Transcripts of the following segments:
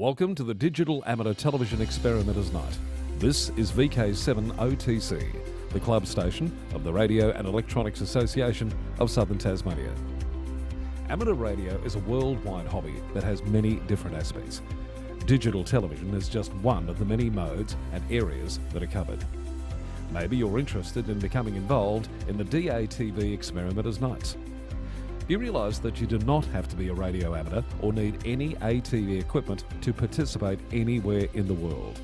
Welcome to the Digital Amateur Television Experimenters Night. This is VK7 OTC, the club station of the Radio and Electronics Association of Southern Tasmania. Amateur radio is a worldwide hobby that has many different aspects. Digital television is just one of the many modes and areas that are covered. Maybe you're interested in becoming involved in the DATV Experimenters Nights. You realise that you do not have to be a radio amateur or need any ATV equipment to participate anywhere in the world.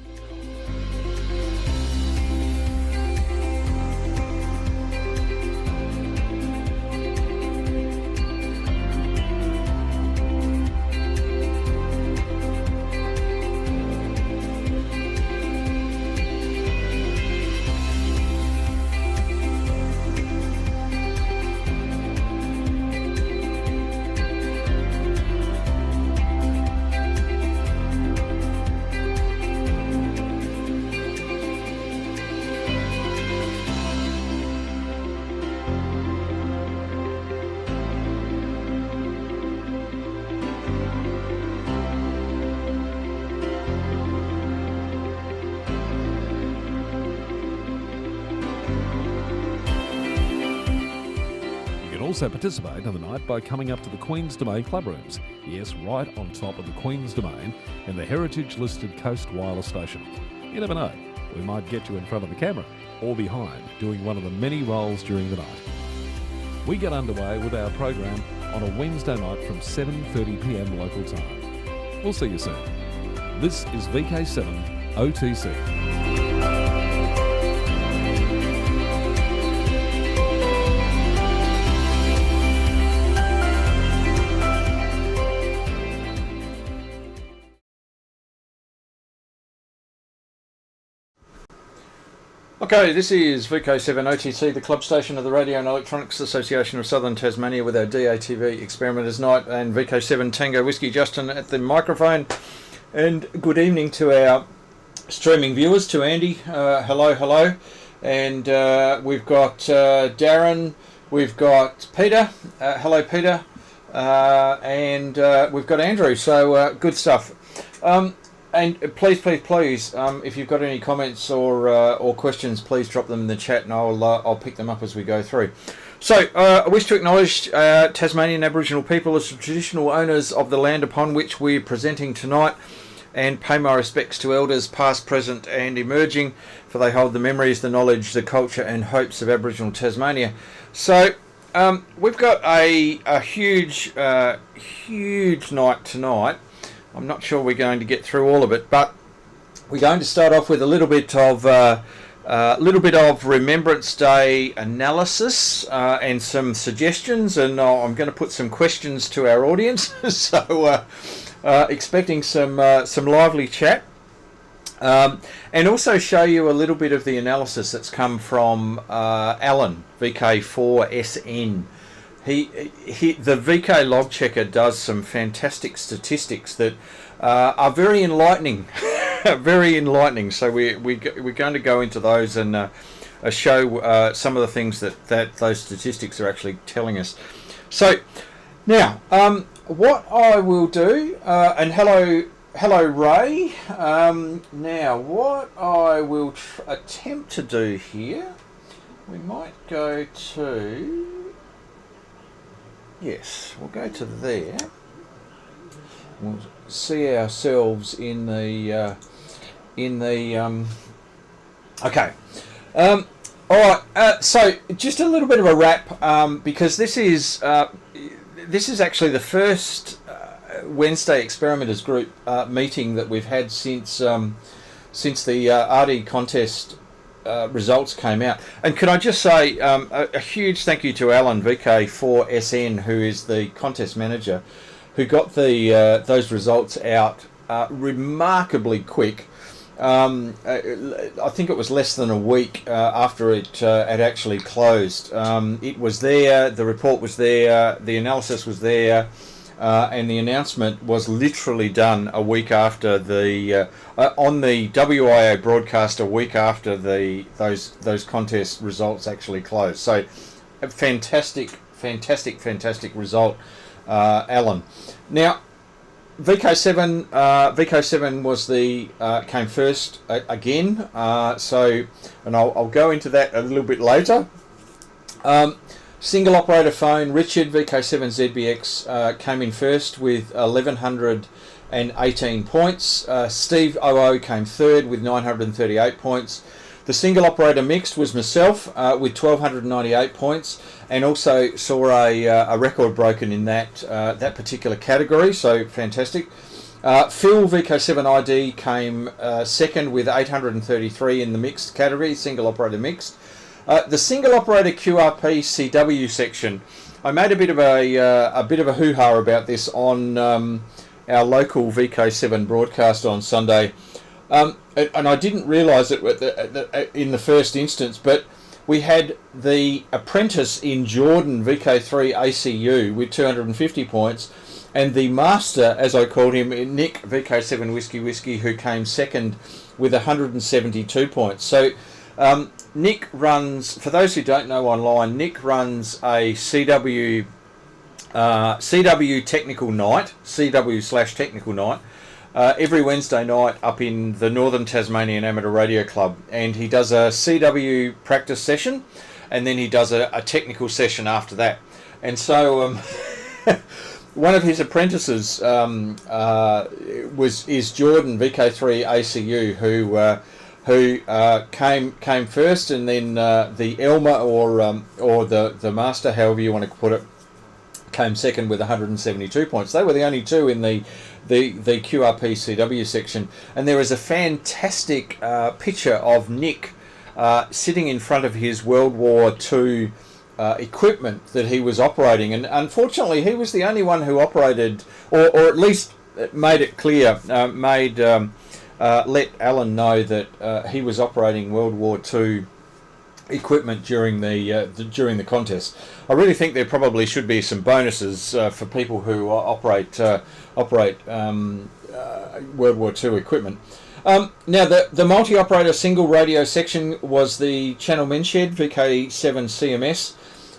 Also participate on the night by coming up to the Queen's Domain club rooms. Yes, right on top of the Queen's Domain in the heritage-listed Coast Wireless Station. You never know, we might get you in front of the camera or behind doing one of the many roles during the night. We get underway with our program on a Wednesday night from 7:30 p.m. local time. We'll see you soon. This is VK7 OTC. Okay, this is VK7 OTC, the club station of the Radio and Electronics Association of Southern Tasmania with our DATV Experimenters Night and VK7 Tango Whiskey Justin at the microphone. And good evening to our streaming viewers, to Andy, hello. And we've got Darren, we've got Peter, hello Peter, and we've got Andrew, so good stuff. And please, if you've got any comments or questions, please drop them in the chat, and I'll pick them up as we go through. So, I wish to acknowledge Tasmanian Aboriginal people as the traditional owners of the land upon which we're presenting tonight, and pay my respects to elders past, present, and emerging, for they hold the memories, the knowledge, the culture, and hopes of Aboriginal Tasmania. So, we've got a huge night tonight. I'm not sure we're going to get through all of it, but we're going to start off with a little bit of Remembrance Day analysis and some suggestions, and I'm going to put some questions to our audience. So expecting some lively chat, and also show you a little bit of the analysis that's come from Alan VK4SN. The VKLogChecker does some fantastic statistics that are very enlightening, very enlightening. So we're going to go into those and show some of the things that those statistics are actually telling us. So now, what I will do, and hello Ray. Now, what I will attempt to do here, we might go to. Yes, we'll go to there. We'll see ourselves in the okay. All right. So just a little bit of a wrap, because this is actually the first Wednesday Experimenters Group meeting that we've had since the RD contest results came out. And can I just say a huge thank you to Alan VK4SN, who is the contest manager, who got those results out remarkably quick. I think it was less than a week after it had actually closed. It was there, the report was there, the analysis was there, and the announcement was literally done a week after on the WIA broadcast, a week after those contest results actually closed. So, a fantastic result, Alan. Now, VK7 was the came first again. And I'll go into that a little bit later. Single operator phone, Richard VK7ZBX came in first with 1118 points. Steve 00 came third with 938 points. The single operator mixed was myself with 1298 points, and also saw a record broken in that particular category, so fantastic. Phil VK7ID came second with 833 in the mixed category, single operator mixed. The single operator QRP CW section, I made a bit of a hoo-ha about this on our local VK7 broadcast on Sunday. And I didn't realise it in the first instance, but we had the apprentice in Jordan, VK3 ACU, with 250 points, and the master, as I called him, Nick VK7 Whiskey, who came second with 172 points. So Nick runs, for those who don't know online, Nick runs a CW technical night, CW/technical night, every Wednesday night up in the Northern Tasmanian Amateur Radio Club, and he does a CW practice session, and then he does a technical session after that. And so one of his apprentices is Jordan VK3 ACU, who came first, and then the Elmer or the master, however you want to put it, came second with 172 points. They were the only two in the QRP CW section, and there is a fantastic picture of Nick sitting in front of his World War II equipment that he was operating, and unfortunately he was the only one who operated, or at least made it clear, let Alan know that he was operating World War II equipment during the contest. I really think there probably should be some bonuses for people who operate World War II equipment. Now the multi-operator single radio section was the Channel Menshed VK7 CMS,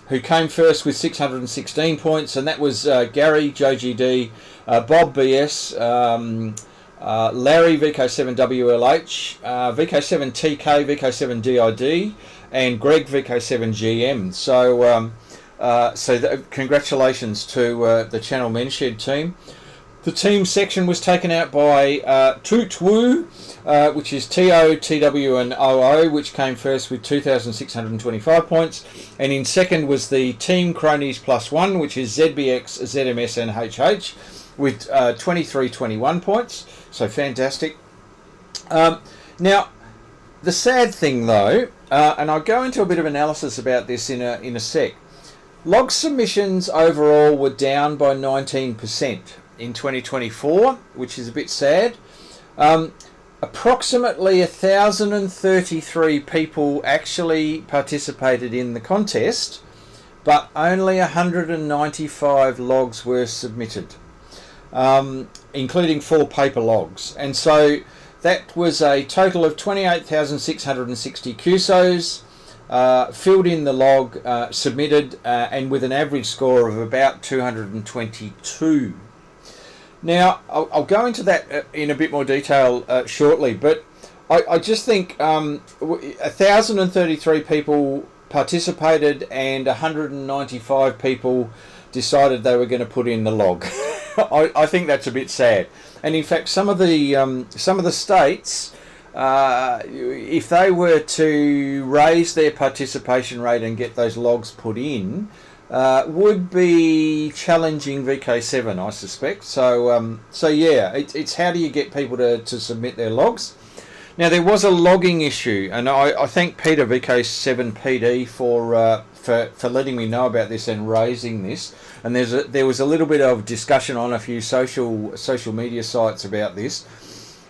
who came first with 616 points, and that was Gary JGD, Bob BS, Larry VK7 WLH, VK7 TK, VK7 DID, and Greg VK7 GM. So congratulations to the Channel Menshed team. The team section was taken out by Toot Woo, which is TO, TW and OO, which came first with 2,625 points. And in second was the Team Cronies Plus One, which is ZBX, ZMS and HH, with 2321 points. So fantastic. Now, the sad thing though, and I'll go into a bit of analysis about this in a sec, log submissions overall were down by 19% in 2024, which is a bit sad. Approximately 1,033 people actually participated in the contest, but only 195 logs were submitted, including 4 paper logs. And so that was a total of 28,660 QSOs filled in the log, submitted, and with an average score of about 222. Now, I'll go into that in a bit more detail shortly, but I just think 1,033 people participated and 195 people decided they were going to put in the log. I think that's a bit sad. And in fact, some of the states, if they were to raise their participation rate and get those logs put in, would be challenging VK7, I suspect. So yeah, it's how do you get people to submit their logs? Now, there was a logging issue, and I thank Peter VK7PD for letting me know about this and raising this. And there was a little bit of discussion on a few social media sites about this.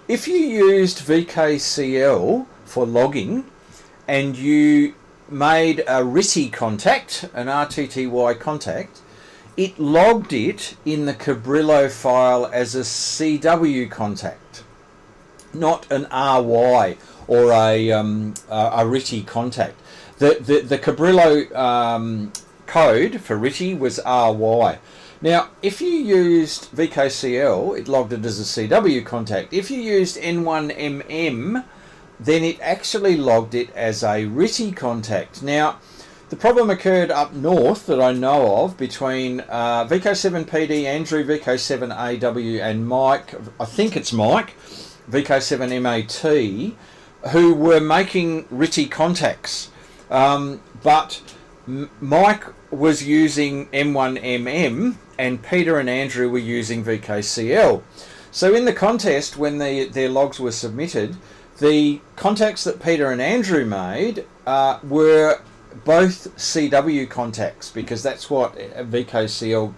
If you used VKCL for logging and you made a RTTY contact, an RTTY contact, it logged it in the Cabrillo file as a CW contact, not an RY or a RTTY contact. The Cabrillo code for RTTY was RY. Now, if you used VKCL, it logged it as a CW contact. If you used N1MM, then it actually logged it as a RTTY contact. Now, the problem occurred up north that I know of between VK7PD, Andrew, VK7AW and Mike, I think it's Mike, VK7MAT, who were making RTTY contacts. But Mike was using M1MM and Peter and Andrew were using VKCL. So in the contest, when their logs were submitted, the contacts that Peter and Andrew made were both CW contacts, because that's what VKCL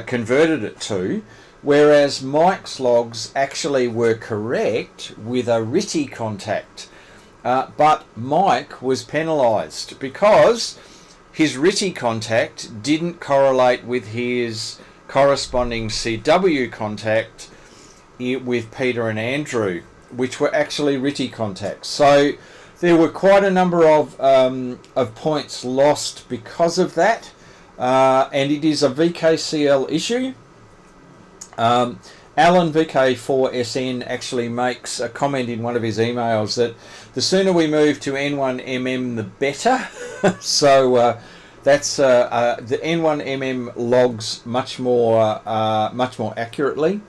converted it to, whereas Mike's logs actually were correct with a RTTY contact. But Mike was penalised because his RTTY contact didn't correlate with his corresponding CW contact with Peter and Andrew, which were actually RTTY contacts. So there were quite a number of points lost because of that, and it is a VKCL issue. Alan VK4SN actually makes a comment in one of his emails that the sooner we move to N1MM, the better. So that's the N1MM logs much more accurately.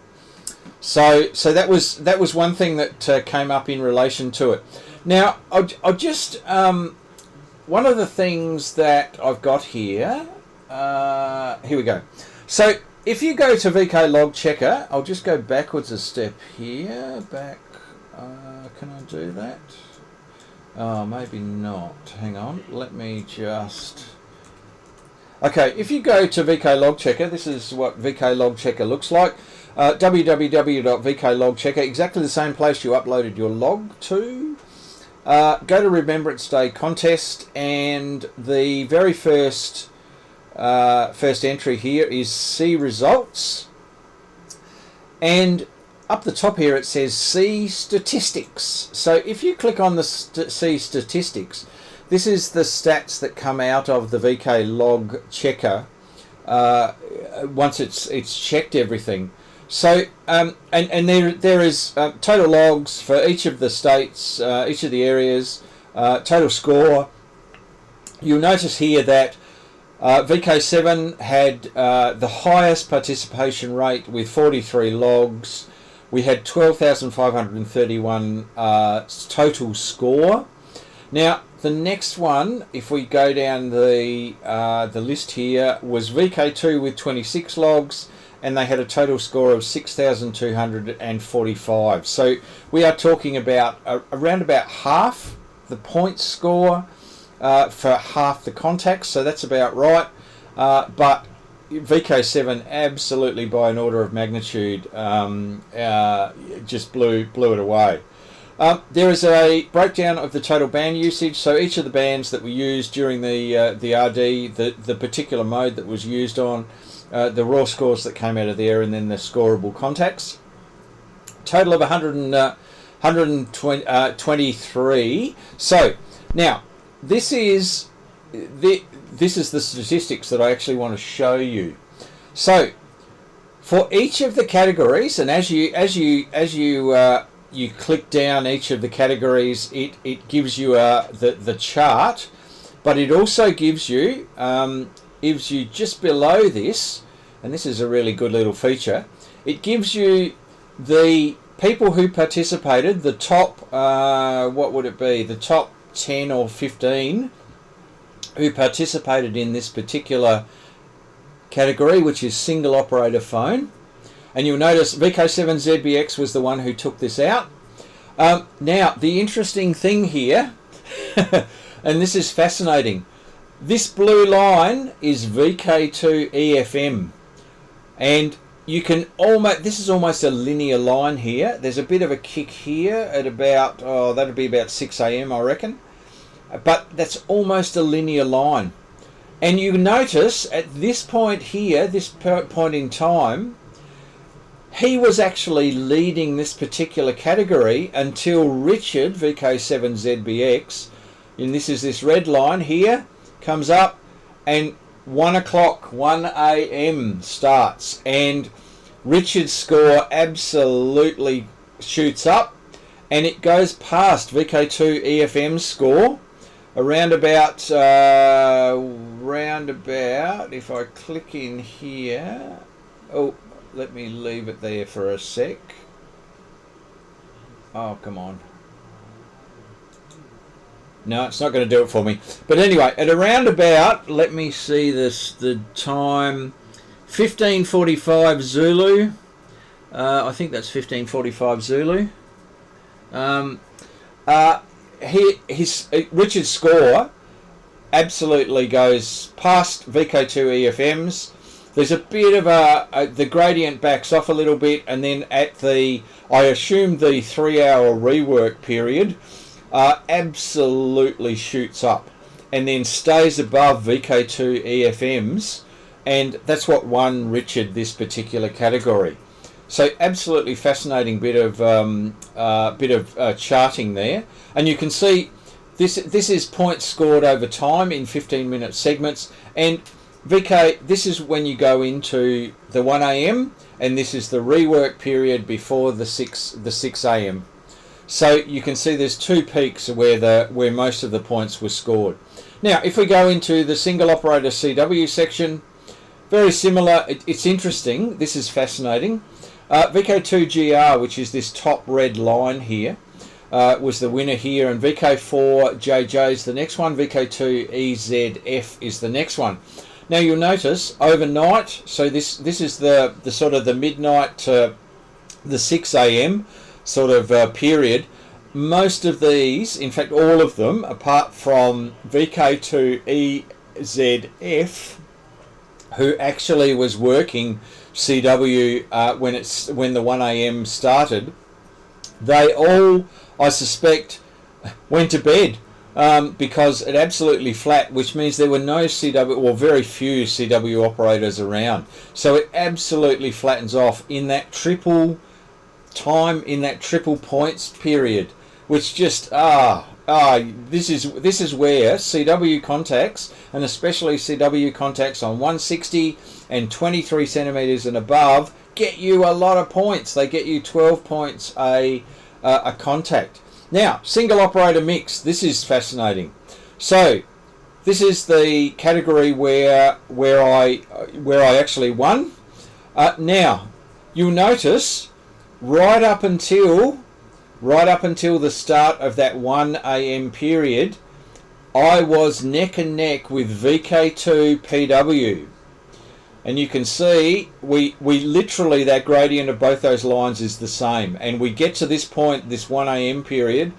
So that was one thing that came up in relation to it. Now, I'll just one of the things that I've got here. Here we go. So if you go to VKLogChecker, I'll just go backwards a step here. Back. Can I do that? Oh, maybe not. Hang on. Let me just. Okay, if you go to VKLogChecker, this is what VKLogChecker looks like. www.VKLogChecker, exactly the same place you uploaded your log to. Go to Remembrance Day contest, and the very first entry here is see results, and up the top here it says see statistics. So if you click on the see statistics, this is the stats that come out of the VKLogChecker once it's checked everything. So and there is total logs for each of the states, each of the areas, total score. You'll notice here that VK7 had the highest participation rate with 43 logs. We had 12,531 total score. Now the next one, if we go down the list here, was VK2 with 26 logs, and they had a total score of 6,245. So we are talking about around about half the point score for half the contacts, so that's about right. But VK7 absolutely by an order of magnitude just blew it away. There is a breakdown of the total band usage, so each of the bands that we used during the RD, the particular mode that was used on, the raw scores that came out of there, and then the scoreable contacts. Total of 123. So now this is the statistics that I actually want to show you. So for each of the categories, and as you click down each of the categories, it gives you the chart, but it also gives you just below this, and this is a really good little feature, it gives you the people who participated, the top, what would it be, the top 10 or 15 who participated in this particular category, which is single operator phone. And you'll notice VK7ZBX was the one who took this out. Now, the interesting thing here, and this is fascinating, this blue line is VK2 EFM, and you can almost, this is almost a linear line here. There's a bit of a kick here at about, that'd be about 6 AM, I reckon. But that's almost a linear line. And you notice at this point here, this point in time, he was actually leading this particular category until Richard, VK7ZBX, and this is this red line here, comes up and 1 o'clock, 1 a.m. starts, and Richard's score absolutely shoots up, and it goes past VK2 EFM's score around about, if I click in here, oh, let me leave it there for a sec. Oh, come on. No, it's not going to do it for me. But anyway, at around about, let me see this, the time, 15:45 Zulu. I think that's 15:45 Zulu. Richard's score absolutely goes past VK2 EFM's. There's a bit of the gradient backs off a little bit, and then at the, I assume the 3-hour rework period, absolutely shoots up and then stays above VK2 EFM's, and that's what won Richard this particular category. So absolutely fascinating bit of charting there, and you can see this is points scored over time in 15-minute segments, and VK, this is when you go into the 1 a.m. and this is the rework period before the 6 a.m. So you can see there's two peaks where most of the points were scored. Now, if we go into the single operator CW section, very similar. It's interesting. This is fascinating. VK2GR, which is this top red line here, was the winner here, and VK4JJ is the next one. VK2EZF is the next one. Now you'll notice overnight, so this is the sort of the midnight to the 6 a.m. sort of period. Most of these, in fact all of them, apart from VK2EZF, who actually was working CW when the 1 a.m. started, they all, I suspect, went to bed because it absolutely flat, which means there were no CW, or very few CW operators around. So it absolutely flattens off in that triple time, in that triple points period, which just this is where CW contacts, and especially CW contacts on 160 and 23 centimeters and above, get you a lot of points. They get you 12 points a contact. Now, single operator mix. This is fascinating. So, this is the category where I actually won. Now, you'll notice right up until the start of that 1 a.m. period, I was neck and neck with VK2 PW. And you can see we literally, that gradient of both those lines is the same. And we get to this point, this 1 a.m. period,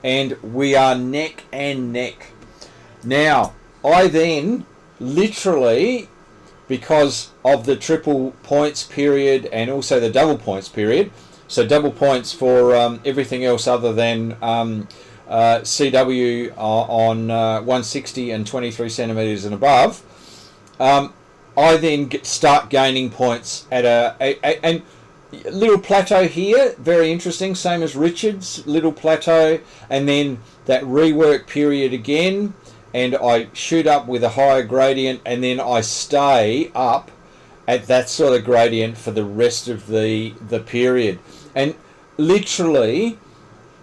and we are neck and neck. Now, I then literally, because of the triple points period and also the double points period, so double points for everything else other than CW on 160 and 23 centimeters and above, I then start gaining points at a little plateau here, very interesting, same as Richard's little plateau, and then that rework period again, and I shoot up with a higher gradient, and then I stay up at that sort of gradient for the rest of the period. And literally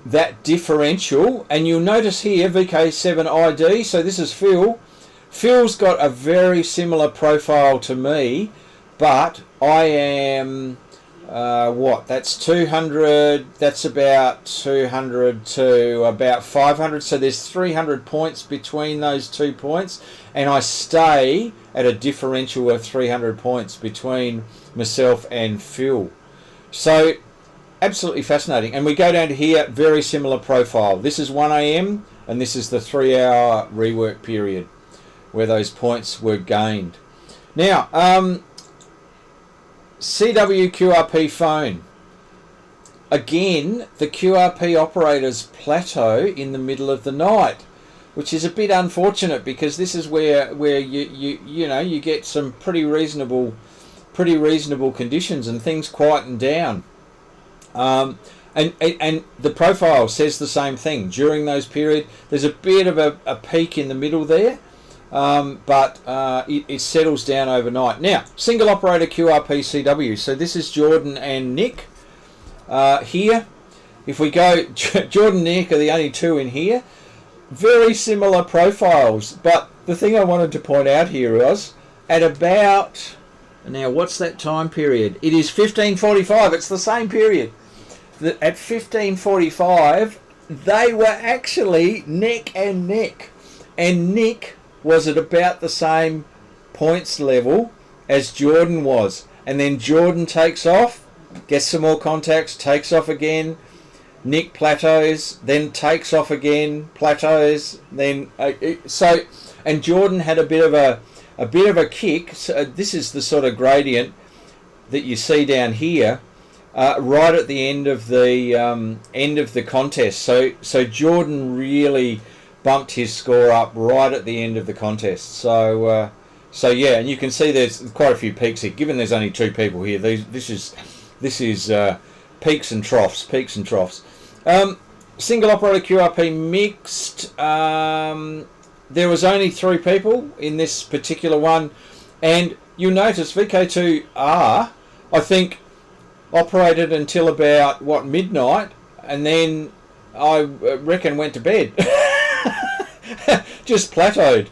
that differential, and you'll notice here VK7 ID, so this is Phil. Phil's got a very similar profile to me, but I am that's 200, that's about 200 to about 500, so there's 300 points between those 2 points, and I stay at a differential of 300 points between myself and Phil. So absolutely fascinating. And we go down to here, very similar profile. This is 1 a.m. and this is the 3-hour rework period where those points were gained. Now, CW QRP phone. Again, the QRP operators plateau in the middle of the night, which is a bit unfortunate because this is where you get some pretty reasonable conditions and things quieten down. And the profile says the same thing. During those periods, there's a bit of a peak in the middle there, but it settles down overnight. Now, single operator QRP CW. So this is Jordan and Nick here. If we go, Jordan and Nick are the only two in here. Very similar profiles, but the thing I wanted to point out here was at about, now what's that time period? It is 1545. It's the same period. At 1545, they were actually neck and neck, and Nick was at about the same points level as Jordan was, and then Jordan takes off, gets some more contacts, takes off again. Nick plateaus, then takes off again, plateaus, then and Jordan had a bit of a kick. So this is the sort of gradient that you see down here, right at the end of the contest. So Jordan really bumped his score up right at the end of the contest. So yeah, and you can see there's quite a few peaks here. Given there's only two people here, this is peaks and troughs. Single operator QRP mixed. There was only 3 people in this particular one, and you'll notice VK2R, I think, operated until about midnight, and then I reckon went to bed. Just plateaued.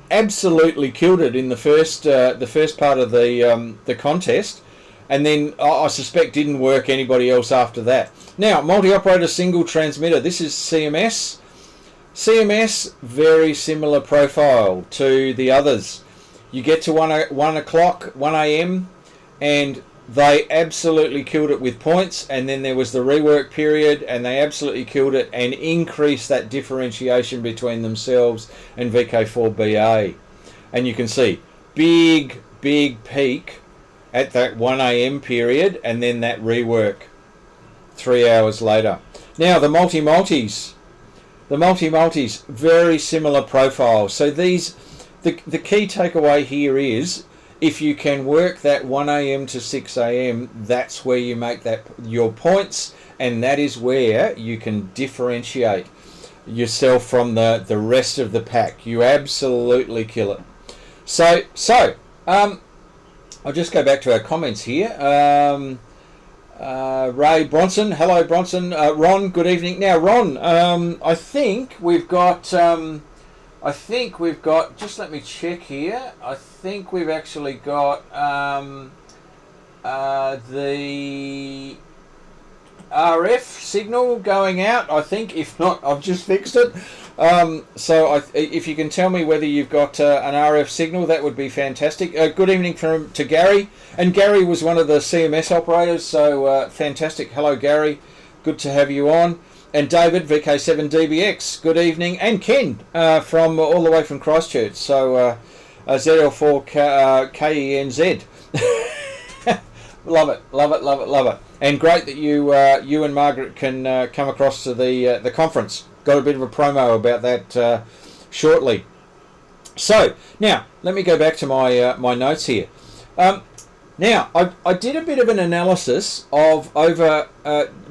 Absolutely killed it in the first part of the contest. And then I suspect didn't work anybody else after that. Now, multi-operator single transmitter. This is CMS. CMS, very similar profile to the others. You get to 1 o'clock, 1 a.m., and they absolutely killed it with points. And then there was the rework period, and they absolutely killed it and increased that differentiation between themselves and VK4BA. And you can see big peak at that 1 a.m. period, and then that rework 3 hours later. Now the multi-multis, very similar profile. So these, the key takeaway here is, if you can work that 1 a.m. to 6 a.m., that's where you make that your points, and that is where you can differentiate yourself from the rest of the pack. You absolutely kill it. So I'll just go back to our comments here. Ray Bronson, hello Bronson. Ron, good evening. Now Ron, I think we've got, just let me check here. I think we've actually got the RF signal going out, I think. If not, I've just fixed it. So if you can tell me whether you've got an RF signal, that would be fantastic. Good evening to Gary. And Gary was one of the CMS operators, so fantastic. Hello, Gary. Good to have you on. And David, VK7DBX, good evening. And Ken, from all the way from Christchurch. So ZL4KENZ. Love it. And great that you and Margaret can come across to the conference. Got a bit of a promo about that shortly. So now let me go back to my notes here. Now I did a bit of an analysis of over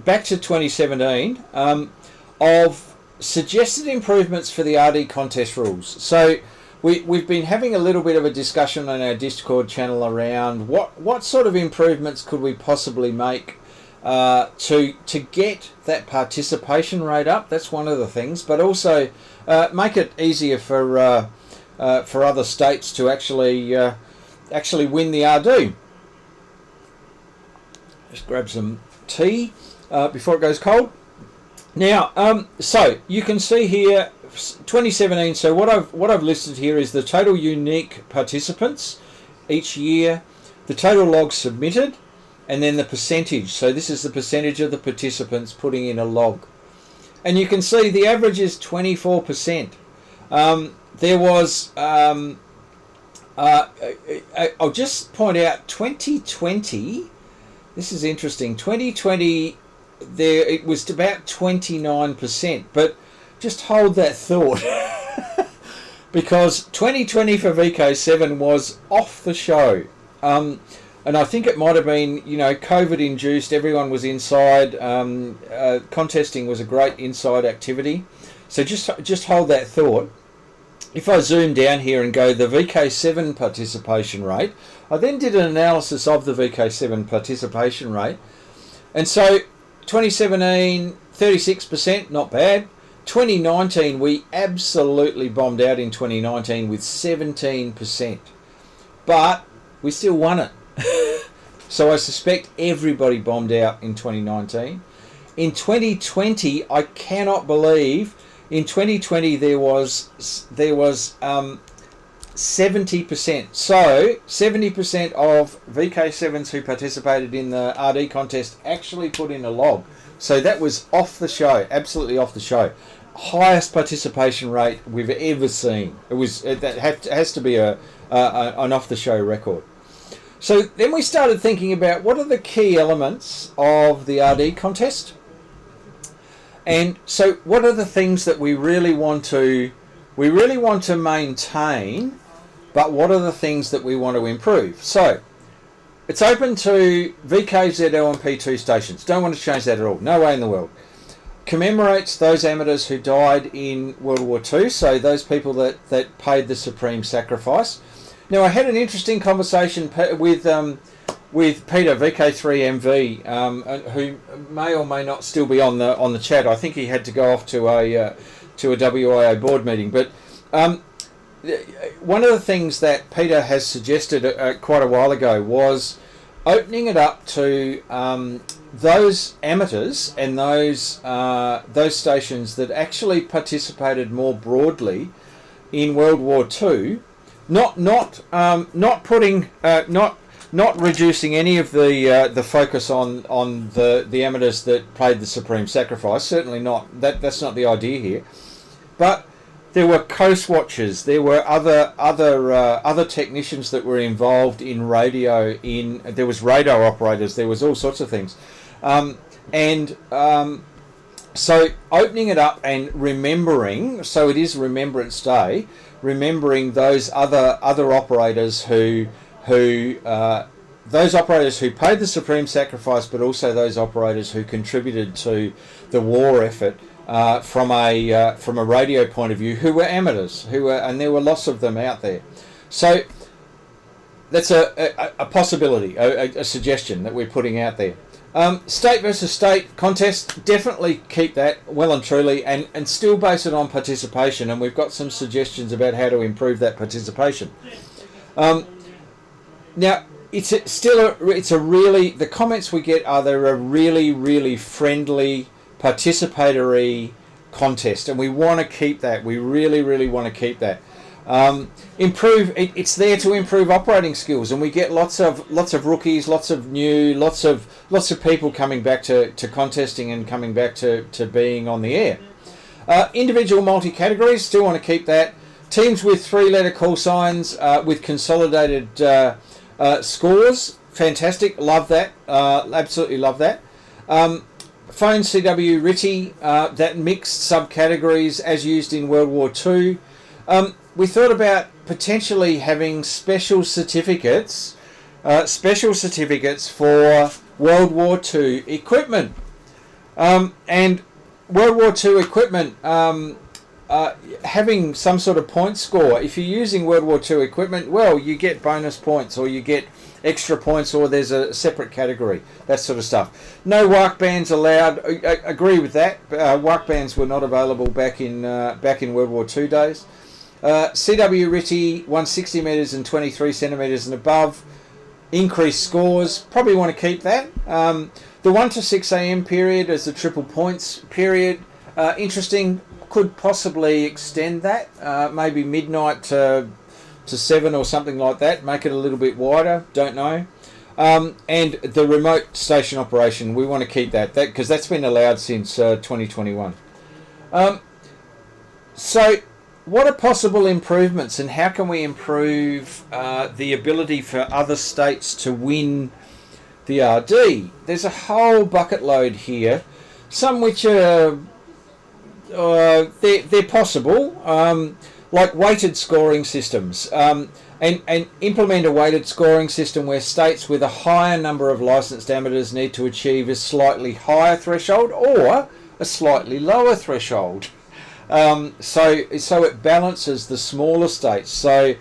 back to 2017 of suggested improvements for the RD contest rules. So we've been having a little bit of a discussion on our Discord channel around what sort of improvements could we possibly make to get that participation rate up. That's one of the things, but also make it easier for other states to actually win the RD. Just grab some tea before it goes cold. Now, so you can see here 2017. So what I've listed here is the total unique participants each year, the total logs submitted, and then the percentage. So this is the percentage of the participants putting in a log. And you can see the average is 24%. There was, I'll just point out 2020, this is interesting, 2020, it was about 29%, but just hold that thought. Because 2020 for VK7 was off the show. And I think it might have been, COVID induced, everyone was inside, contesting was a great inside activity. So just hold that thought. if I zoom down here and go the VK7 participation rate, I then did an analysis of the VK7 participation rate. And so 2017, 36%, not bad. 2019, we absolutely bombed out in 2019 with 17%. But we still won it. So I suspect everybody bombed out in 2019. In 2020, I cannot believe, in 2020 there was 70%. So 70% of VK7s who participated in the RD contest actually put in a log. So that was off the show, absolutely off the show. Highest participation rate we've ever seen. That has to be an off the show record. So then we started thinking about what are the key elements of the RD contest. And so what are the things that we really want to maintain, but what are the things that we want to improve? So it's open to VKZL and P2 stations. Don't want to change that at all. No way in the world. Commemorates those amateurs who died in World War II, so those people that paid the supreme sacrifice. Now, I had an interesting conversation with Peter VK3MV, who may or may not still be on the chat. I think he had to go off to a WIA board meeting. But one of the things that Peter has suggested quite a while ago was opening it up to those amateurs and those stations that actually participated more broadly in World War II. Not reducing any of the focus on the amateurs that paid the supreme sacrifice. Certainly not. That's not the idea here. But there were coast watchers. There were other technicians that were involved in radio. There was radar operators. There was all sorts of things, so opening it up and remembering. So it is Remembrance Day. Remembering those other operators who paid the supreme sacrifice, but also those operators who contributed to the war effort from a radio point of view, who were amateurs, and there were lots of them out there. So that's a possibility, a suggestion that we're putting out there. State versus state contest, definitely keep that well and truly, and still base it on participation, and we've got some suggestions about how to improve that participation. Now, the comments we get are they're a really, really friendly, participatory contest, and we want to keep that. We really, really want to keep that. It's there to improve operating skills, and we get lots of rookies, lots of new, lots of people coming back to contesting and coming back to being on the air. Individual multi-categories, still want to keep that. Teams with 3-letter call signs with consolidated scores, fantastic, love that, absolutely love that. Phone CW RTTY, that mixed subcategories as used in World War II. We thought about potentially having special certificates for World War II equipment. And World War II equipment, having some sort of point score. If you're using World War II equipment, well, you get bonus points, or you get extra points, or there's a separate category, that sort of stuff. No WARC bands allowed. I agree with that. WARC bands were not available back in World War II days. CW RTTY 160 metres and 23 centimetres and above, increased scores, probably want to keep that. The 1 to 6 a.m. period as a triple points period, interesting, could possibly extend that, maybe midnight to 7 or something like that, make it a little bit wider, don't know. And the remote station operation, we want to keep that because that's been allowed since 2021. So what are possible improvements, and how can we improve the ability for other states to win the RD? There's a whole bucket load here, some which are they're possible, like weighted scoring systems, and implement a weighted scoring system where states with a higher number of licensed amateurs need to achieve a slightly higher threshold or a slightly lower threshold. So it balances the smaller states. So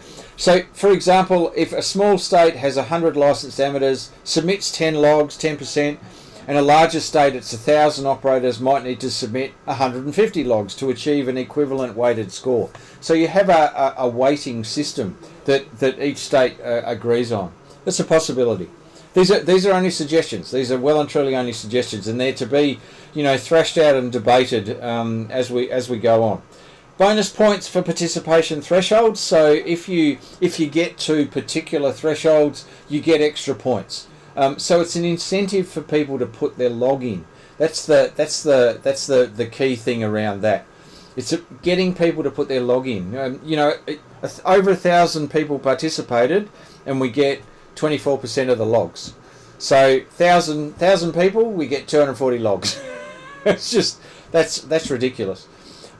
for example, if a small state has 100 licensed amateurs, submits 10 logs, 10%, and a larger state, it's 1,000 operators, might need to submit 150 logs to achieve an equivalent weighted score. So you have a weighting system that each state agrees on. That's a possibility. These are only suggestions. These are well and truly only suggestions, and they're to be, thrashed out and debated as we go on. Bonus points for participation thresholds. So if you get to particular thresholds, you get extra points. So it's an incentive for people to put their log in. That's the key thing around that. It's getting people to put their log in. Over 1,000 people participated, and we get 24% of the logs. So 1,000 people, we get 240 logs. It's just that's ridiculous.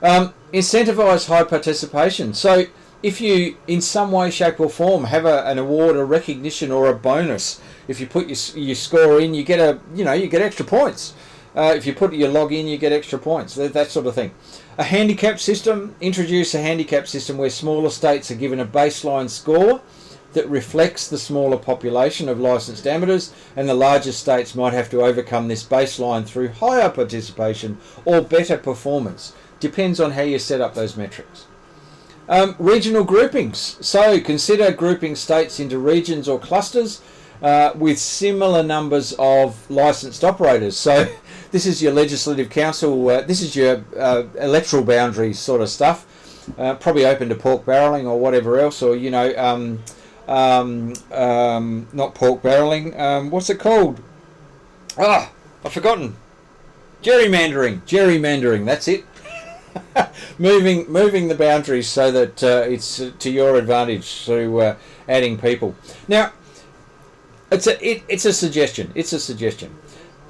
Incentivize high participation. So if you, in some way, shape, or form, have an award, a recognition, or a bonus, if you put your score in, you get extra points. If you put your log in, you get extra points. That sort of thing. A handicap system. Introduce a handicap system where smaller states are given a baseline score that reflects the smaller population of licensed amateurs, and the larger states might have to overcome this baseline through higher participation or better performance. Depends on how you set up those metrics. Regional groupings. So consider grouping states into regions or clusters with similar numbers of licensed operators. So this is your legislative council, this is your electoral boundaries sort of stuff, probably open to pork barrelling or whatever else, or not pork barrelling, what's it called? I've forgotten. Gerrymandering, that's it. moving the boundaries so that it's to your advantage through adding people. Now, it's a suggestion.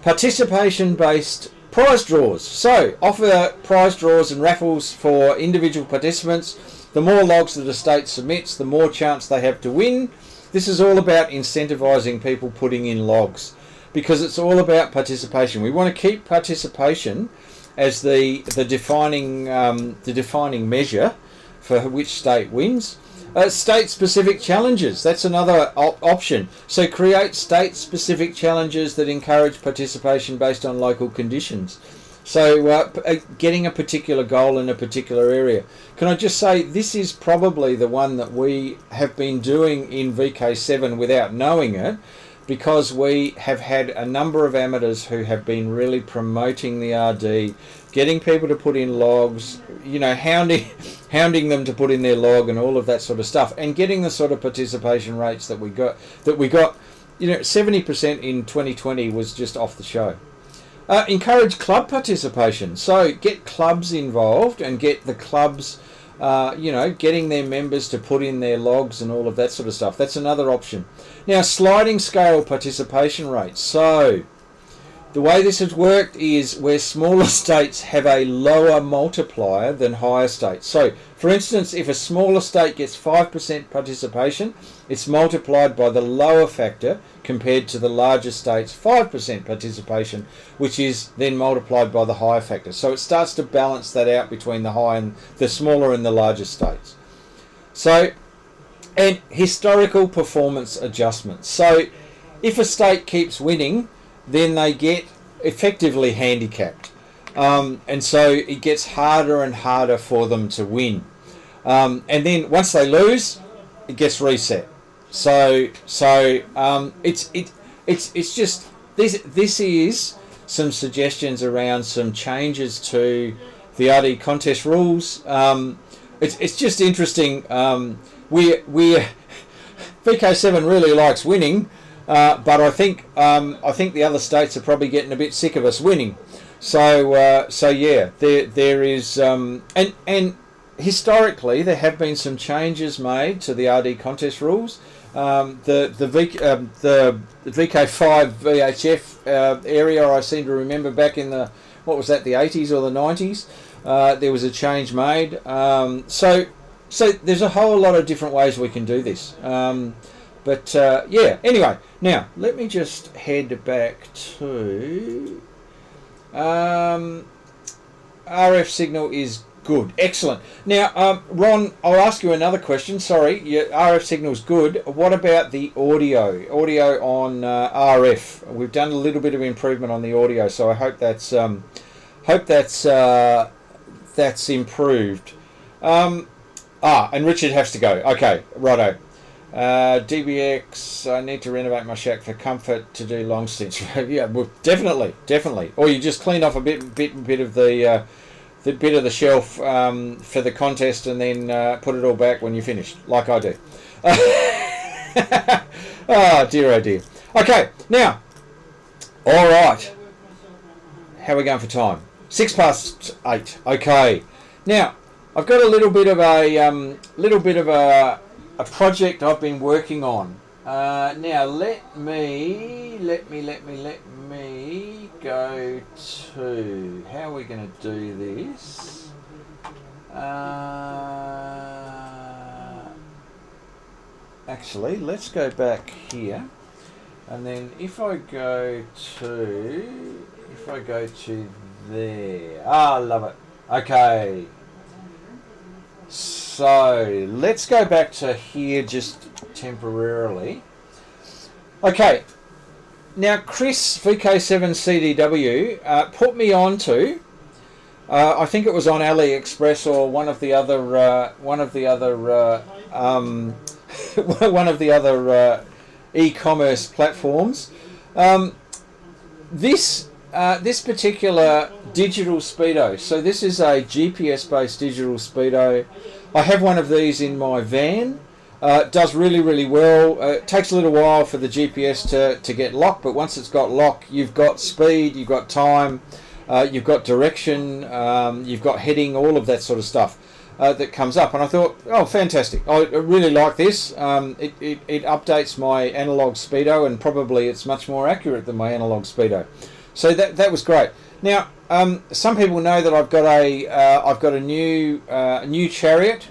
Participation-based prize draws. So offer prize draws and raffles for individual participants. The more logs that a state submits, the more chance they have to win. This is all about incentivizing people putting in logs, because it's all about participation. We want to keep participation as the defining measure for which state wins. State-specific challenges, that's another option. So create state-specific challenges that encourage participation based on local conditions. So getting a particular goal in a particular area. Can I just say, this is probably the one that we have been doing in VK7 without knowing it, because we have had a number of amateurs who have been really promoting the RD, getting people to put in logs, hounding them to put in their log and all of that sort of stuff, and getting the sort of participation rates that we got. 70% in 2020 was just off the show. Encourage club participation. So get clubs involved and get the clubs, getting their members to put in their logs and all of that sort of stuff. That's another option. Now, sliding scale participation rates. So the way this has worked is where smaller states have a lower multiplier than higher states. So, for instance, if a smaller state gets 5% participation, it's multiplied by the lower factor compared to the larger state's 5% participation, which is then multiplied by the higher factor. So it starts to balance that out between the smaller and the larger states. So, and historical performance adjustments. So if a state keeps winning, then they get effectively handicapped. And so it gets harder and harder for them to win. And then once they lose, it gets reset. So it's just this is some suggestions around some changes to the RD contest rules. It's just interesting. We VK7 really likes winning, but I think the other states are probably getting a bit sick of us winning. So yeah, there is and historically there have been some changes made to the RD contest rules. The VK5 VHF area, I seem to remember back in the 80s or the 90s, there was a change made. So there's a whole lot of different ways we can do this. Yeah, anyway, now let me just head back to RF signal is Good, excellent. Now, Ron, I'll ask you another question. Sorry, your RF signal's good. What about the audio? Audio on RF. We've done a little bit of improvement on the audio, so I hope that's improved. And Richard has to go. Okay, righto. DBX, I need to renovate my shack for comfort to do long stints. Yeah, well, definitely. Or you just clean off a bit of the bit of the shelf for the contest, and then put it all back when you're finished, like I do. Oh dear. Okay, now, all right. How are we going for time? 8:06. Okay. Now, I've got a little bit of a project I've been working on. Now let me go to, how are we going to do this? Actually, let's go back here, and then if I go to there, I love it. Okay. So let's go back to here just temporarily. Okay, now Chris VK7CDW put me on to, I think it was on AliExpress or one of the other e-commerce platforms. This particular digital speedo. So this is a GPS-based digital speedo. I have one of these in my van. It does really well. It takes a little while for the GPS to get locked, but once it's got lock, you've got speed, you've got time, you've got direction, you've got heading, all of that sort of stuff that comes up. And I thought, oh, fantastic! I really like this. It updates my analog speedo, and probably it's much more accurate than my analog speedo. So that was great. Now, some people know that I've got a new Chariot,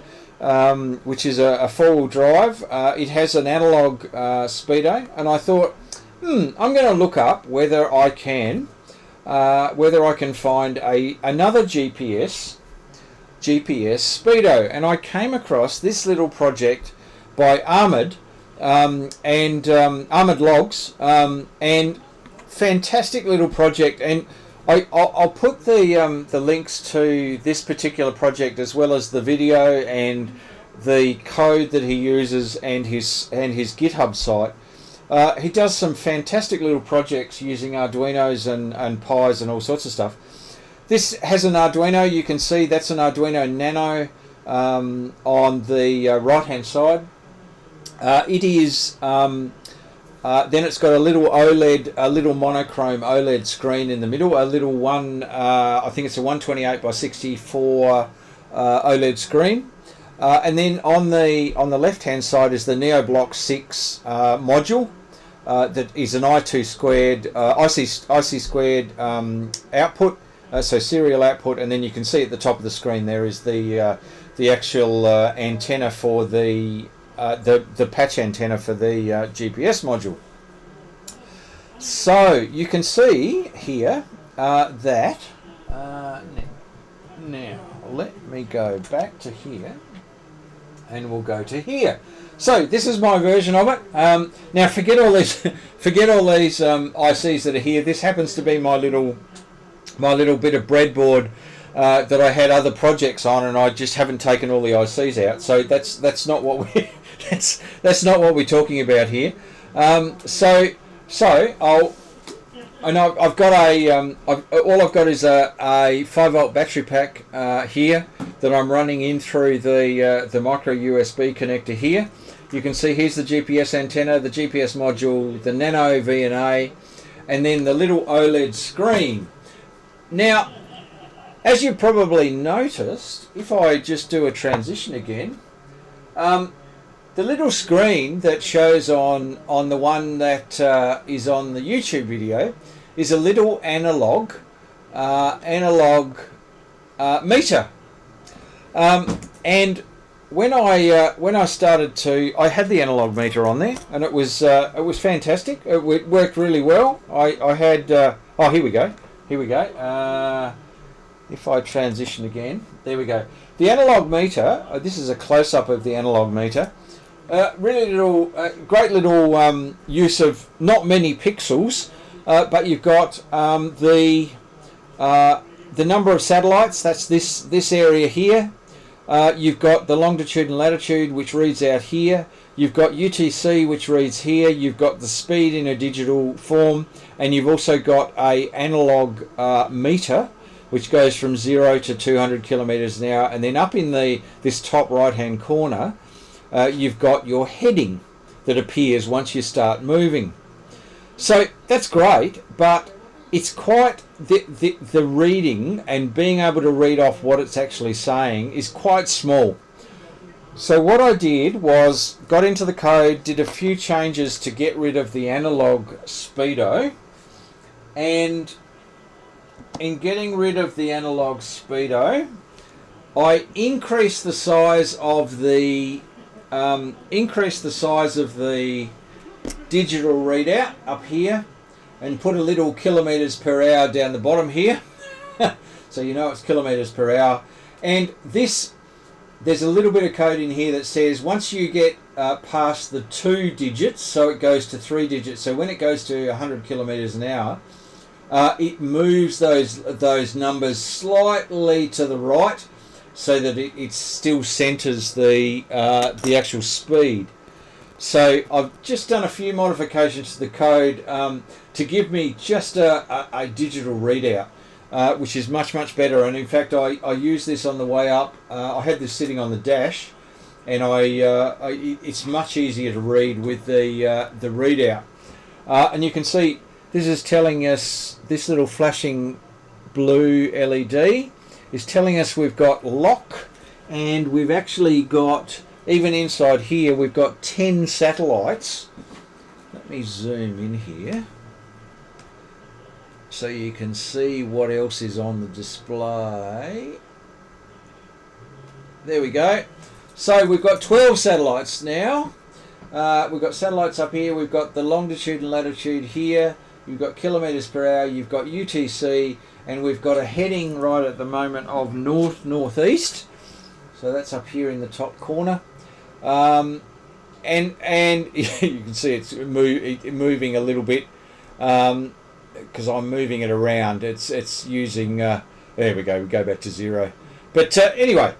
which is a four-wheel drive. It has an analog speedo, and I thought, I'm going to look up whether I can find another GPS speedo, and I came across this little project by Ahmad and Ahmad Logs, and fantastic little project. And I'll put the links to this particular project as well as the video and the code that he uses and his GitHub site. He does some fantastic little projects using Arduinos and Pis and all sorts of stuff. This has an Arduino. You can see that's an Arduino Nano on the right hand side. It is then it's got a little OLED, a little monochrome OLED screen in the middle, a little one, I think it's a 128 by 64 OLED screen, and then on the left hand side is the NeoBlock 6 module that is an IC squared output, so serial output, and then you can see at the top of the screen there is the actual antenna for the patch antenna for the GPS module. So you can see here that now let me go back to here, and we'll go to here. So this is my version of it. Now forget all these ICs that are here. This happens to be my little bit of breadboard that I had other projects on, and I just haven't taken all the ICs out. So that's not what we that's not what we're talking about here. So I've got all I've got is a 5-volt battery pack here that I'm running in through the micro USB connector here. You can see here's the GPS antenna, the GPS module, the Nano VNA, and then the little OLED screen. Now, as you probably noticed, if I just do a transition again, the little screen that shows on the one that is on the YouTube video is a little analog meter, and when I started to, I had the analog meter on there, and it was fantastic. It worked really well. I had oh, here we go. if I transition again, there we go. The analog meter, this is a close-up of the analog meter. Really little, great little use of not many pixels, but you've got the number of satellites. That's this area here. You've got the longitude and latitude, which reads out here. You've got UTC, which reads here. You've got the speed in a digital form, and you've also got a analog meter, which goes from 0 to 200 kilometers an hour. And then up in this top right-hand corner, you've got your heading that appears once you start moving. So that's great, but it's quite the reading and being able to read off what it's actually saying is quite small. So what I did was got into the code, did a few changes to get rid of the analog speedo, and in getting rid of the analog speedo, I increased the size of the digital readout up here, and put a little kilometers per hour down the bottom here, so you know it's kilometers per hour. And there's a little bit of code in here that says once you get past the 2 digits, so it goes to 3 digits. So when it goes to 100 kilometers an hour, it moves those numbers slightly to the right, so that it still centers the actual speed. So I've just done a few modifications to the code to give me just a digital readout, which is much better. And in fact, I used this on the way up. I had this sitting on the dash, and it's much easier to read with the readout. And you can see this is telling us, this little flashing blue LED is telling us we've got lock, and we've actually got, even inside here, we've got 10 satellites. Let me zoom in here so you can see what else is on the display. There we go. So we've got 12 satellites now. We've got satellites up here. We've got the longitude and latitude here. You've got kilometers per hour. You've got UTC, and we've got a heading right at the moment of northeast. So that's up here in the top corner. And you can see it's moving a little bit because I'm moving it around. It's using there we go. We go back to 0. But anyway,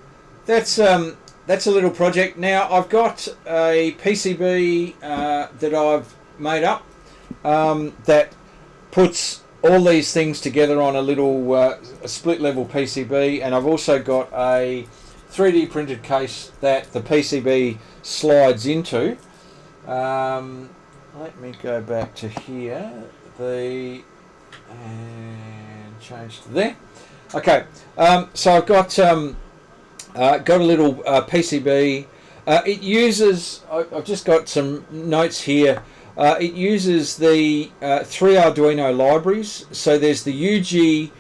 that's a little project. Now I've got a PCB that I've made up that puts all these things together on a little a split level PCB, and I've also got a 3D printed case that the PCB slides into. Let me go back to here, and change to there. Okay, so I've got a little PCB. It uses, I've just got some notes here. It uses the 3 Arduino libraries. So there's the U8G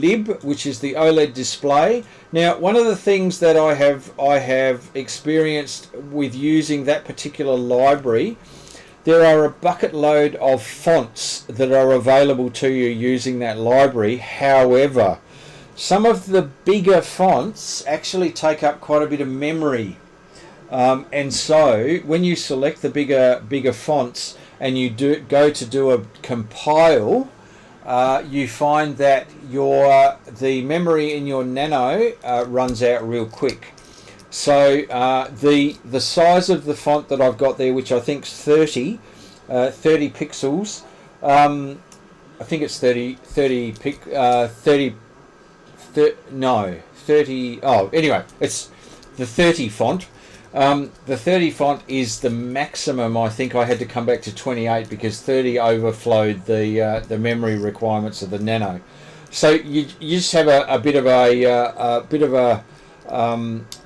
lib, which is the OLED display. Now, one of the things that I have experienced with using that particular library, there are a bucket load of fonts that are available to you using that library. However, some of the bigger fonts actually take up quite a bit of memory. And so when you select the bigger fonts and you go to do a compile, you find that the memory in your Nano runs out real quick. So the size of the font that I've got there, which I think is 30 pixels, I think it's 30. Oh, anyway, it's the 30 font. The 30 font is the maximum. I think I had to come back to 28 because 30 overflowed the memory requirements of the Nano. So you just have a bit of a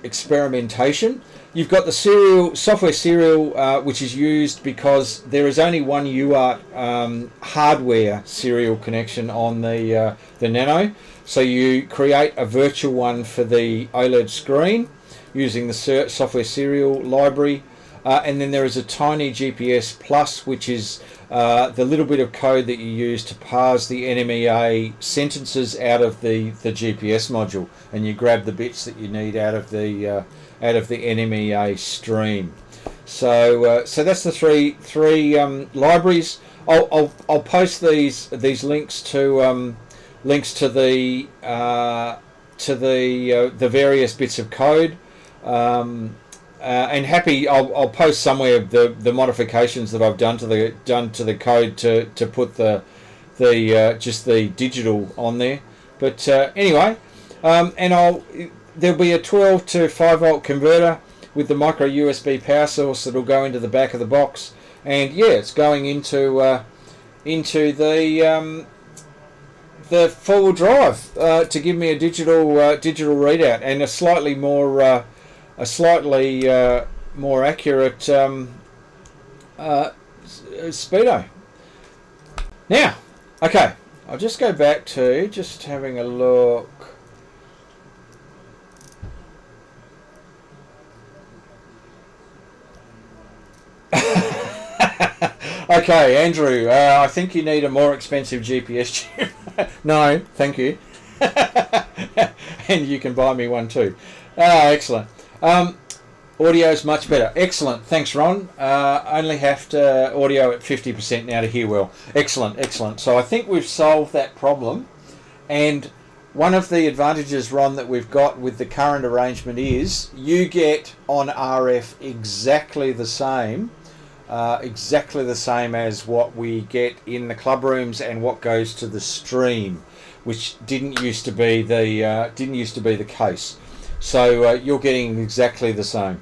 experimentation. You've got the software serial, which is used because there is only one UART hardware serial connection on the Nano. So you create a virtual one for the OLED screen using the software serial library. and then there is a tiny GPS Plus, which is the little bit of code that you use to parse the NMEA sentences out of the GPS module, and you grab the bits that you need out of the NMEA stream. So that's the three libraries. I'll post these links to the various bits of code. And I'll post somewhere the modifications that I've done to the code to put just the digital on there. But anyway, and there'll be a 12 to 5 volt converter with the micro USB power source that'll go into the back of the box, and yeah, it's going into the four-wheel drive to give me a digital readout and a slightly more accurate speedo. Now, okay, I'll just go back to just having a look. Okay, Andrew, I think you need a more expensive GPS chip. No, thank you. And you can buy me one too. Excellent. Audio's much better. Excellent. Thanks, Ron. Only have to audio at 50% now to hear well. Excellent, excellent. So I think we've solved that problem. And one of the advantages, Ron, that we've got with the current arrangement is you get on RF exactly the same as what we get in the club rooms and what goes to the stream, which didn't used to be the case. So you're getting exactly the same.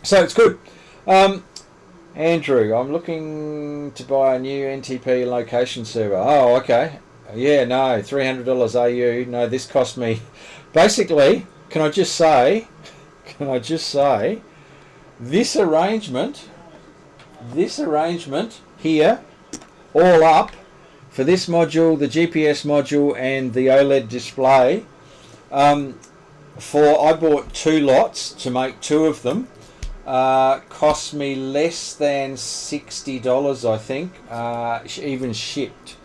So it's good. Andrew, I'm looking to buy a new NTP location server. Oh, okay. Yeah, no, $300 AU. No, this cost me. Basically, can I just say, this arrangement here, all up, for this module, the GPS module, and the OLED display, I bought 2 lots to make 2 of them. Cost me less than $60, I think, even shipped.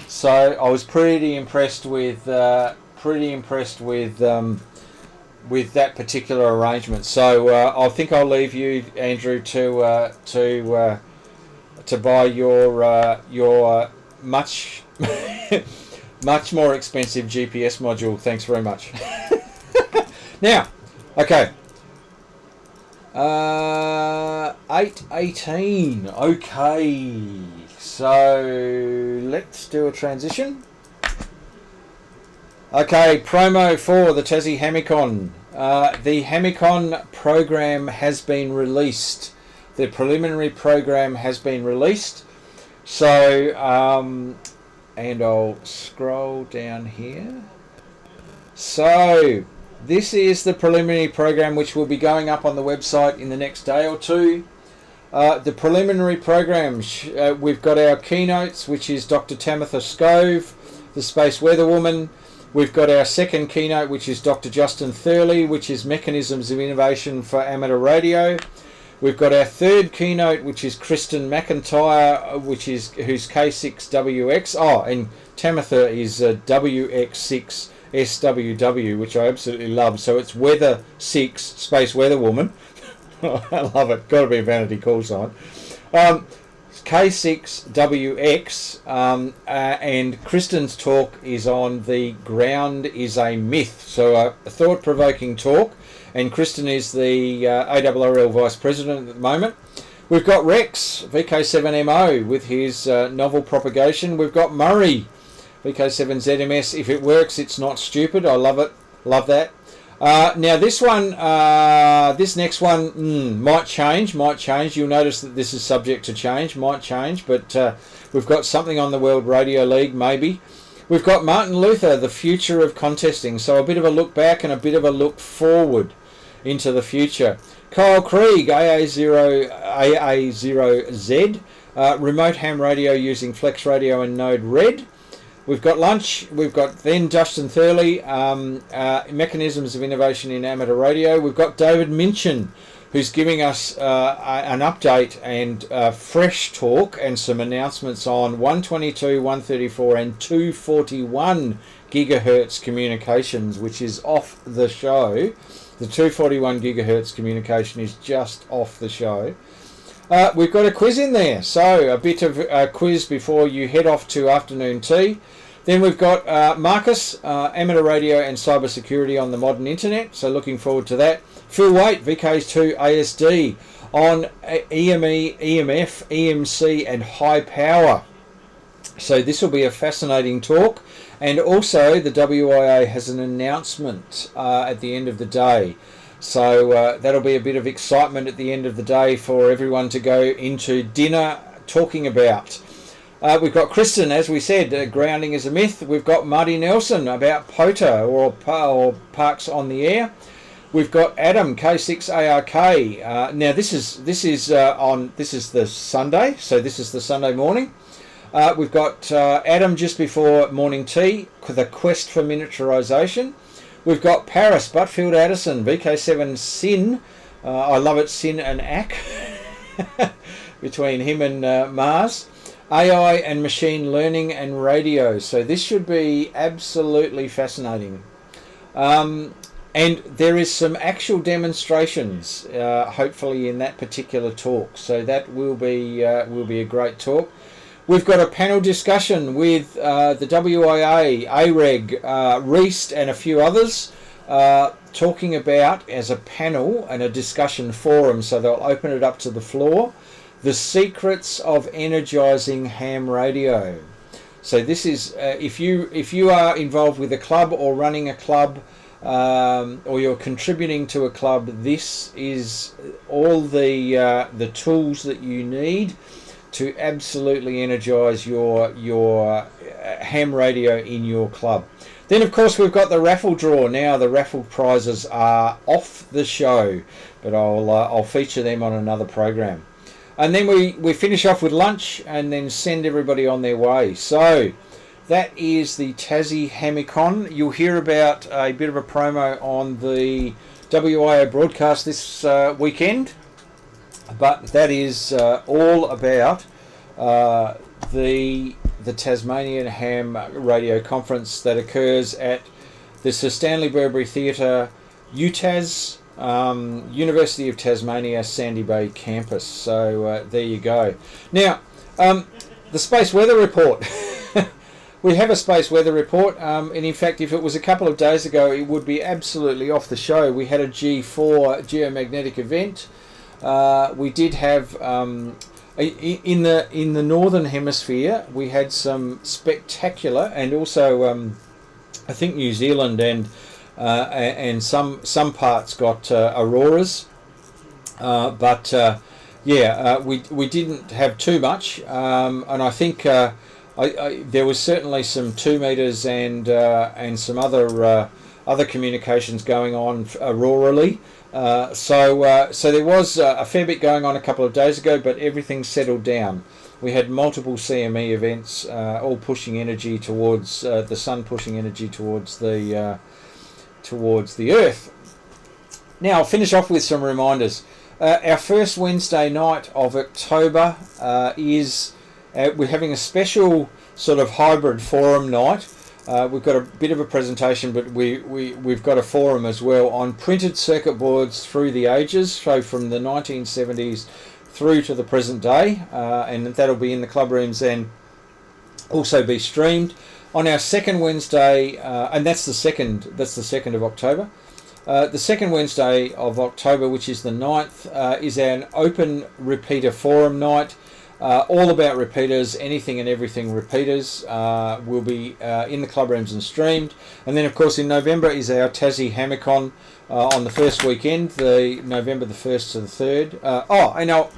So I was pretty impressed with that particular arrangement. So I think I'll leave you, Andrew, to buy your much much more expensive GPS module. Thanks very much. Now, okay. 8:18. Okay, so let's do a transition. Okay, promo for the Tassie Hamicon. The Hamicon program has been released. The preliminary program has been released. So, and I'll scroll down here. So, this is the preliminary program which will be going up on the website in the next day or two. The preliminary program, we've got our keynotes, which is Dr. Tamitha Scove, the Space Weather Woman. We've got our second keynote, which is Dr. Justin Thurley, which is Mechanisms of Innovation for Amateur Radio. We've got our third keynote, which is Kristen McIntyre, who's K6WX. Oh, and Tamitha is WX6SWW, which I absolutely love. So it's Weather 6, Space Weather Woman. I love it. Got to be a vanity call sign. K6WX, and Kristen's talk is on the ground is a myth. So a thought-provoking talk, and Kristen is the ARRL Vice President at the moment. We've got Rex, VK7MO, with his novel propagation. We've got Murray, VK7ZMS. If it works, it's not stupid. I love it. Love that. Now this next one might change. You'll notice that this is subject to change, might change, but we've got something on the World Radio League, maybe. We've got Martin Luther, the future of contesting, so a bit of a look back and a bit of a look forward into the future. Kyle Krieg, AA0Z, remote ham radio using Flex Radio and Node Red. We've got lunch. We've got then Justin Thurley, Mechanisms of Innovation in Amateur Radio. We've got David Minchin, who's giving us an update and fresh talk and some announcements on 122, 134 and 241 gigahertz communications, which is off the show. The 241 gigahertz communication is just off the show. We've got a quiz in there, so a bit of a quiz before you head off to afternoon tea. Then we've got Marcus, amateur radio and cyber security on the modern internet, so looking forward to that. Phil Waite, VK2 ASD on EME, EMF, EMC and high power. So this will be a fascinating talk. And also the WIA has an announcement at the end of the day. So that'll be a bit of excitement at the end of the day for everyone to go into dinner talking about. We've got Kristen, as we said, grounding is a myth. We've got Marty Nelson about POTA or Parks on the Air. We've got Adam K6ARK. Now this is the Sunday, so this is the Sunday morning. We've got Adam just before morning tea, the quest for miniaturization. We've got Paris, Butfield Addison, VK7 Sin. I love it, Sin and Ak, between him and Mars. AI and machine learning and radio. So this should be absolutely fascinating. And there is some actual demonstrations, hopefully in that particular talk. So that will be a great talk. We've got a panel discussion with the WIA, AREG, Reast and a few others talking about, as a panel and a discussion forum, so they'll open it up to the floor, the secrets of energizing ham radio. So this is, if you are involved with a club or running a club, or you're contributing to a club, this is all the tools that you need to absolutely energize your ham radio in your club. Then of course we've got the raffle draw. Now the raffle prizes are off the show, but I'll feature them on another program. And then we finish off with lunch and then send everybody on their way. So that is the Tassie Hamicon. You'll hear about a bit of a promo on the WIA broadcast this weekend, but that is all about the Tasmanian Ham Radio Conference that occurs at the Sir Stanley Burbury Theatre, UTAS, University of Tasmania, Sandy Bay campus. So there you go. Now, the space weather report. We have a space weather report, and in fact, if it was a couple of days ago, it would be absolutely off the show. We had a G4 geomagnetic event. We did have in the northern hemisphere, we had some spectacular, and also I think New Zealand and some parts got auroras, but we didn't have too much, and I think there was certainly some 2 meters and some other communications going on aurorally. So there was a fair bit going on a couple of days ago, but everything settled down. We had multiple CME events, all pushing energy towards the sun, pushing energy towards the Earth. Now I'll finish off with some reminders. Our first Wednesday night of October is we're having a special sort of hybrid forum night. We've got a bit of a presentation, but we've got a forum as well on printed circuit boards through the ages, so from the 1970s through to the present day, and that'll be in the club rooms and also be streamed on our second Wednesday, and that's the second of October. The second Wednesday of October, which is the 9th, is an open repeater forum night. All about repeaters, anything and everything repeaters will be in the club rooms and streamed. And then of course in November is our Tassie Hamicon on the first weekend, the November the 1st to the 3rd. And now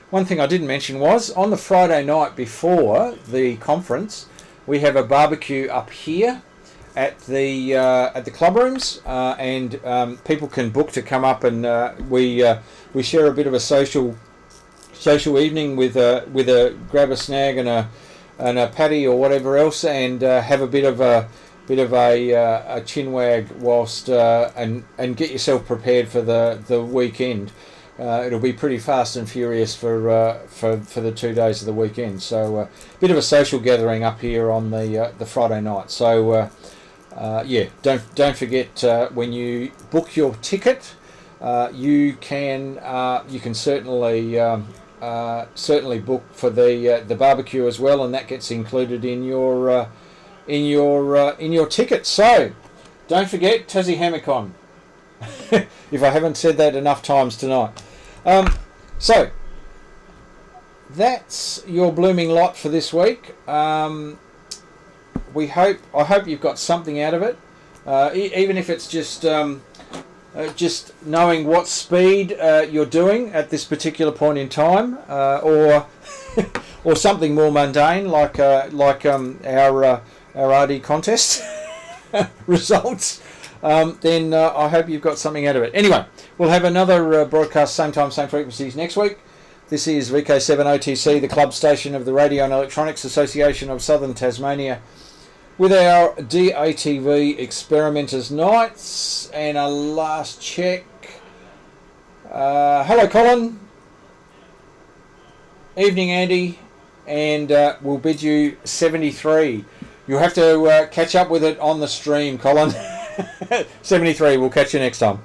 one thing I didn't mention was on the Friday night before the conference, we have a barbecue up here at the club rooms, and people can book to come up, and we share a bit of a social evening with a grab a snag and a patty or whatever else, and have a bit of a bit of a chin wag whilst and get yourself prepared for the weekend. It'll be pretty fast and furious for the 2 days of the weekend. So a bit of a social gathering up here on the Friday night. So yeah, don't forget when you book your ticket, you can certainly book for the barbecue as well, and that gets included in your ticket. So don't forget Tassie Hammock-on. If I haven't said that enough times tonight. So that's your blooming lot for this week. I hope you've got something out of it, even if it's just knowing what speed you're doing at this particular point in time, or or something more mundane like our RD contest results. Then I hope you've got something out of it. Anyway, we'll have another broadcast same time, same frequencies next week. This is VK7 OTC, the club station of the Radio and Electronics Association of Southern Tasmania, with our DATV Experimenters Nights. And a last check. Hello, Colin. Evening, Andy. And we'll bid you 73. You'll have to catch up with it on the stream, Colin. 73. We'll catch you next time.